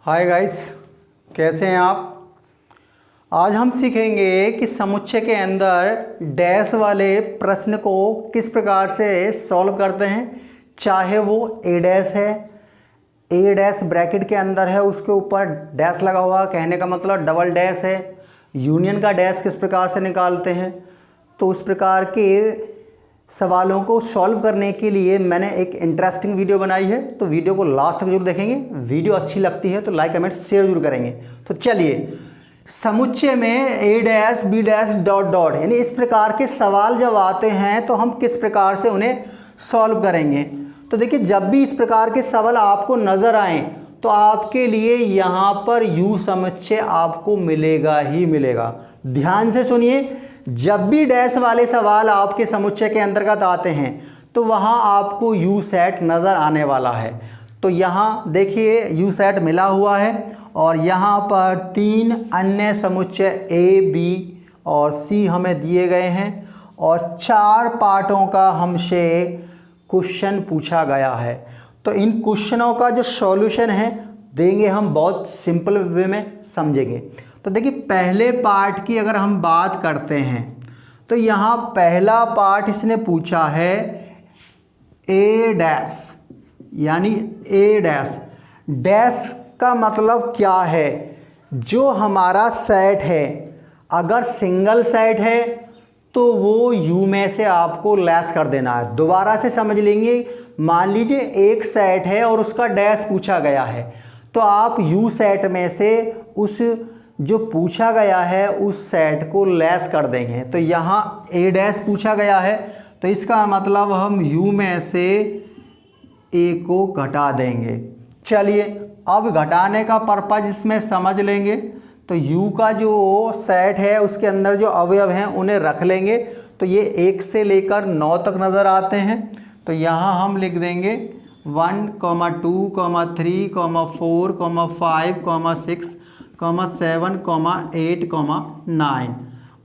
Hi guys, कैसे हैं आप। आज हम सीखेंगे कि समुच्चय के अंदर डैश वाले प्रश्न को किस प्रकार से सॉल्व करते हैं। चाहे वो ए डैश है, ए डैश ब्रैकेट के अंदर है, उसके ऊपर डैश लगा हुआ, कहने का मतलब डबल डैश है। यूनियन का डैश किस प्रकार से निकालते हैं, तो उस प्रकार के सवालों को सॉल्व करने के लिए मैंने एक इंटरेस्टिंग वीडियो बनाई है। तो वीडियो को लास्ट तक जरूर देखेंगे। वीडियो अच्छी लगती है तो लाइक कमेंट शेयर जरूर करेंगे। तो चलिए, समुच्चय में A dash B dash dot dot यानी इस प्रकार के सवाल जब आते हैं तो हम किस प्रकार से उन्हें सॉल्व करेंगे। तो देखिए, जब भी इस प्रकार के सवाल आपको नज़र आएँ तो आपके लिए यहाँ पर यू समुच्चय आपको मिलेगा ही मिलेगा। ध्यान से सुनिए, जब भी डैश वाले सवाल आपके समुच्चय के अंतर्गत आते हैं तो वहाँ आपको यू सेट नज़र आने वाला है। तो यहाँ देखिए, यू सेट मिला हुआ है और यहाँ पर 3 अन्य समुच्चय ए, बी और सी हमें दिए गए हैं और 4 पार्टों का हमसे क्वेश्चन पूछा गया है। तो इन क्वेश्चनों का जो सॉल्यूशन है देंगे हम बहुत सिंपल वे में समझेंगे। तो देखिए, पहले पार्ट की अगर हम बात करते हैं तो यहाँ पहला पार्ट इसने पूछा है ए डैश, यानी ए डैश। डैश का मतलब क्या है, जो हमारा सेट है अगर सिंगल सेट है तो वो यू में से आपको लेस कर देना है। दोबारा से समझ लेंगे, मान लीजिए एक सेट है और उसका डैश पूछा गया है तो आप यू सेट में से उस जो पूछा गया है उस सेट को लेस कर देंगे। तो यहाँ ए डैश पूछा गया है तो इसका मतलब हम यू में से ए को घटा देंगे। चलिए, अब घटाने का पर्पज़ इसमें समझ लेंगे। तो u का जो सेट है उसके अंदर जो अवयव हैं उन्हें रख लेंगे। तो ये 1 से लेकर 9 तक नज़र आते हैं। तो यहाँ हम लिख देंगे 1, 2, 3, 4, 5, 6, 7, 8, 9।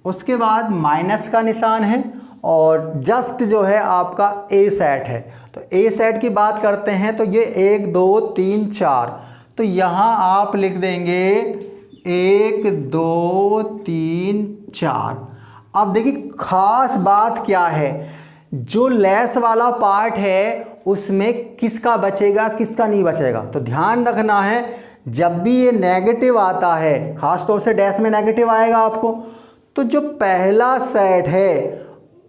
उसके बाद माइनस का निशान है और जस्ट जो है आपका ए सेट है। तो ए सेट की बात करते हैं तो ये 1, 2, 3, 4। तो यहाँ आप लिख देंगे 1, 2, 3, 4। अब देखिए, खास बात क्या है, जो लेस वाला पार्ट है उसमें किसका बचेगा किसका नहीं बचेगा। तो ध्यान रखना है, जब भी ये नेगेटिव आता है, खास तौर से डैश में नेगेटिव आएगा आपको, तो जो पहला सेट है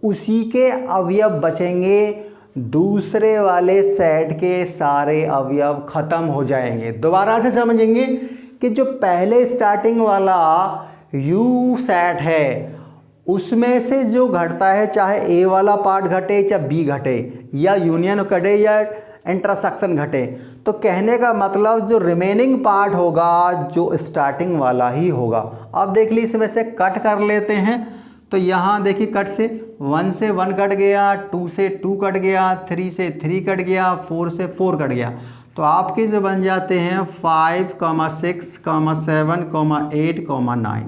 उसी के अवयव बचेंगे, दूसरे वाले सेट के सारे अवयव खत्म हो जाएंगे। दोबारा से समझेंगे कि जो पहले स्टार्टिंग वाला यू सेट है उसमें से जो घटता है, चाहे ए वाला पार्ट घटे चाहे बी घटे या यूनियन घटे या इंटरसेक्शन घटे, तो कहने का मतलब जो रिमेनिंग पार्ट होगा जो स्टार्टिंग वाला ही होगा। अब देख लीजिए, इसमें से कट कर लेते हैं। तो यहाँ देखिए, कट से 1 से 1 कट गया, 2 से 2 कट गया, 3 से 3 कट गया, 4 से 4 कट गया। तो आपके जो बन जाते हैं 5, 6, 7, 8, 9।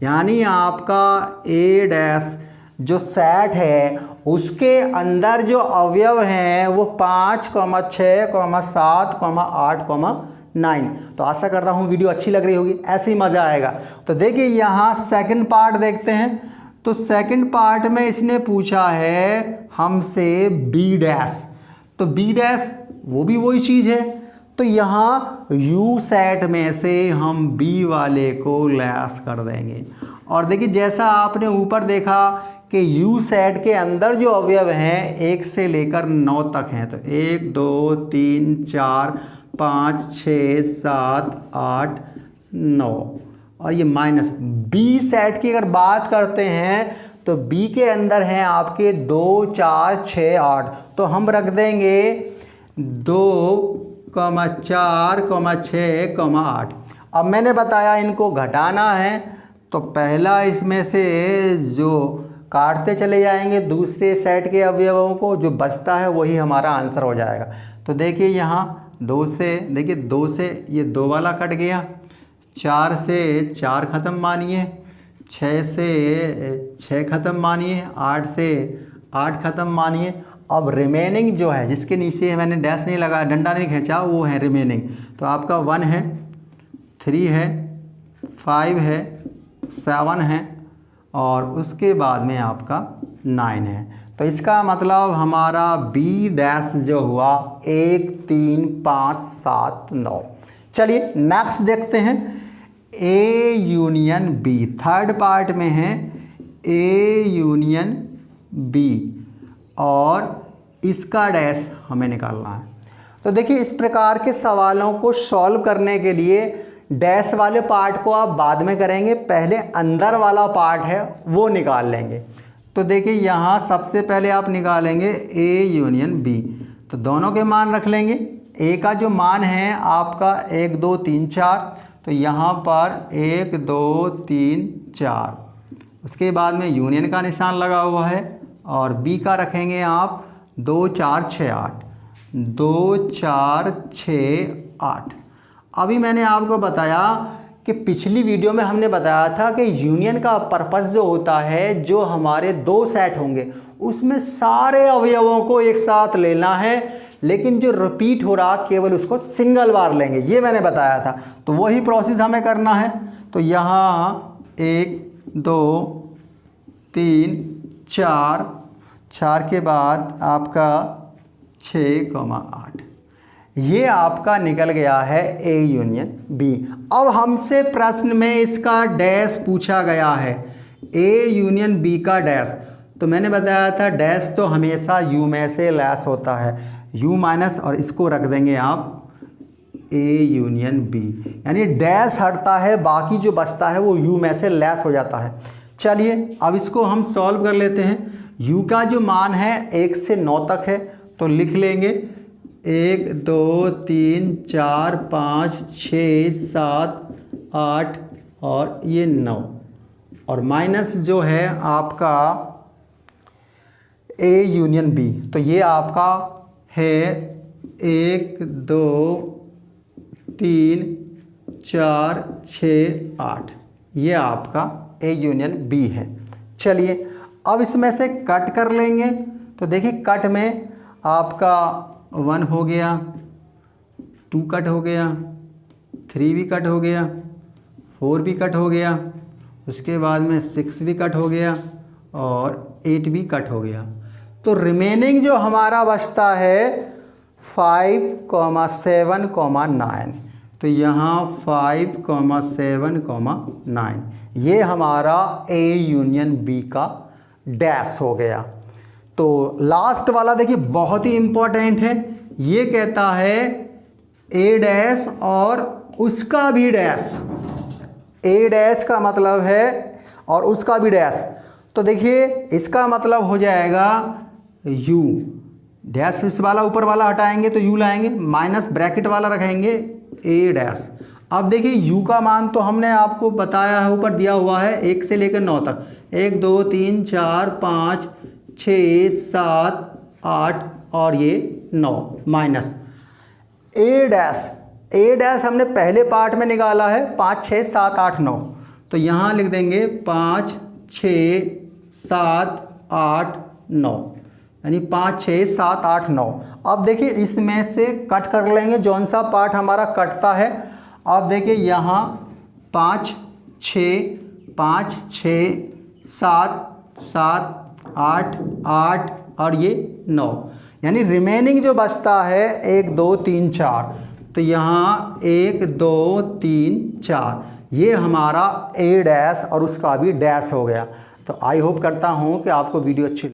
यानी आपका ए डैश जो सेट है उसके अंदर जो अवयव हैं वो 5, 6, 7, 8, 9। तो आशा कर रहा हूँ वीडियो अच्छी लग रही होगी, ऐसे ही मज़ा आएगा। तो देखिए, यहाँ सेकंड पार्ट देखते हैं। तो सेकंड पार्ट में इसने पूछा है हमसे बी डैश। तो बी डैश वो भी वही चीज़ है। तो यहाँ यू सेट में से हम बी वाले को लेस कर देंगे। और देखिए, जैसा आपने ऊपर देखा कि यू सेट के अंदर जो अवयव हैं 1 से लेकर 9 तक हैं। तो 1, 2, 3, 4, 5, 6, 7, 8, 9 और ये माइनस। बी सेट की अगर बात करते हैं तो बी के अंदर हैं आपके 2, 4, 6, 8। तो हम रख देंगे 2, 4, 6, 8। अब मैंने बताया इनको घटाना है, तो पहला इसमें से जो काटते चले जाएंगे दूसरे सेट के अवयवों को, जो बचता है वही हमारा आंसर हो जाएगा। तो देखिए, यहाँ 2 से, देखिए 2 से ये 2 वाला कट गया, 4 से 4 ख़त्म मानिए, 6 से 6 ख़त्म मानिए, 8 से 8 ख़त्म मानिए। अब रिमेनिंग जो है, जिसके नीचे मैंने डैश नहीं लगाया, डंडा नहीं खींचा, वो है रिमेनिंग। तो आपका 1 है, 3 है, 5 है, 7 है और उसके बाद में आपका 9 है। तो इसका मतलब हमारा बी डैश जो हुआ 1 3 5 7 9। चलिए नेक्स्ट देखते हैं, A union B. Third part में है ए यूनियन बी और इसका डैश हमें निकालना है। तो देखिए इस प्रकार के सवालों को सॉल्व करने के लिए डैश वाले पार्ट को आप बाद में करेंगे, पहले अंदर वाला पार्ट है वो निकाल लेंगे। तो देखिए यहाँ सबसे पहले आप निकालेंगे ए यूनियन बी, तो दोनों के मान रख लेंगे। ए का जो मान है आपका 1 2 3 4, तो यहाँ पर 1 2 3 4, उसके बाद में यूनियन का निशान लगा हुआ है और बी का रखेंगे आप 2 4 6 8, 2 4 6 8। अभी मैंने आपको बताया कि पिछली वीडियो में हमने बताया था कि यूनियन का पर्पस जो होता है, जो हमारे 2 सेट होंगे उसमें सारे अवयवों को एक साथ लेना है, लेकिन जो रिपीट हो रहा केवल उसको सिंगल बार लेंगे, ये मैंने बताया था। तो वही प्रोसेस हमें करना है। तो यहाँ 1 2 3 4 के बाद आपका 6 8, ये आपका निकल गया है ए यूनियन बी। अब हमसे प्रश्न में इसका डैश पूछा गया है, ए यूनियन बी का डैश। तो मैंने बताया था डैश तो हमेशा यू में से लेस होता है, यू माइनस और इसको रख देंगे आप ए यूनियन बी, यानी डैश हटता है, बाकी जो बचता है वो यू में से लेस हो जाता है। चलिए अब इसको हम सॉल्व कर लेते हैं। यू का जो मान है 1 से 9 तक है, तो लिख लेंगे 1 2 3 4 5 6 7 8 और ये 9, और माइनस जो है आपका ए यूनियन बी, तो ये आपका है 1 2 3 4 6 8, ये आपका ए यूनियन बी है। चलिए अब इसमें से कट कर लेंगे। तो देखिए कट में आपका 1 हो गया, 2 कट हो गया, 3 भी कट हो गया, 4 भी कट हो गया, उसके बाद में 6 भी कट हो गया और 8 भी कट हो गया। तो रिमेनिंग जो हमारा बचता है 5 7 9, तो यहाँ 5 7 9, ये हमारा ए यूनियन बी का डैश हो गया। तो लास्ट वाला देखिए बहुत ही इम्पोर्टेंट है, ये कहता है ए डैश और उसका भी डैश। ए डैश का मतलब है और उसका भी डैश। तो देखिए इसका मतलब हो जाएगा यू, डैश इस वाला ऊपर वाला हटाएंगे तो यू लाएंगे, माइनस ब्रैकेट वाला रखेंगे ए डैश। अब देखिए यू का मान तो हमने आपको बताया है, ऊपर दिया हुआ है 1 से लेकर 9 तक, 1 2 3 4 5 6 7 8 और ये 9, माइनस ए डैश। ए डैश हमने पहले पार्ट में निकाला है 5 6 7 8 9, तो यहाँ लिख देंगे 5 6 7 8 9, यानी 5 6 7 8 9। अब देखिए इसमें से कट कर लेंगे जौन सा पार्ट हमारा कटता है। अब देखिए यहाँ 5 6 7 7 8 8 और ये 9, यानी रिमेनिंग जो बचता है 1 2 3 4, तो यहाँ 1 2 3 4, ये हमारा ए डैश और उसका भी डैश हो गया। तो आई होप करता हूँ कि आपको वीडियो अच्छी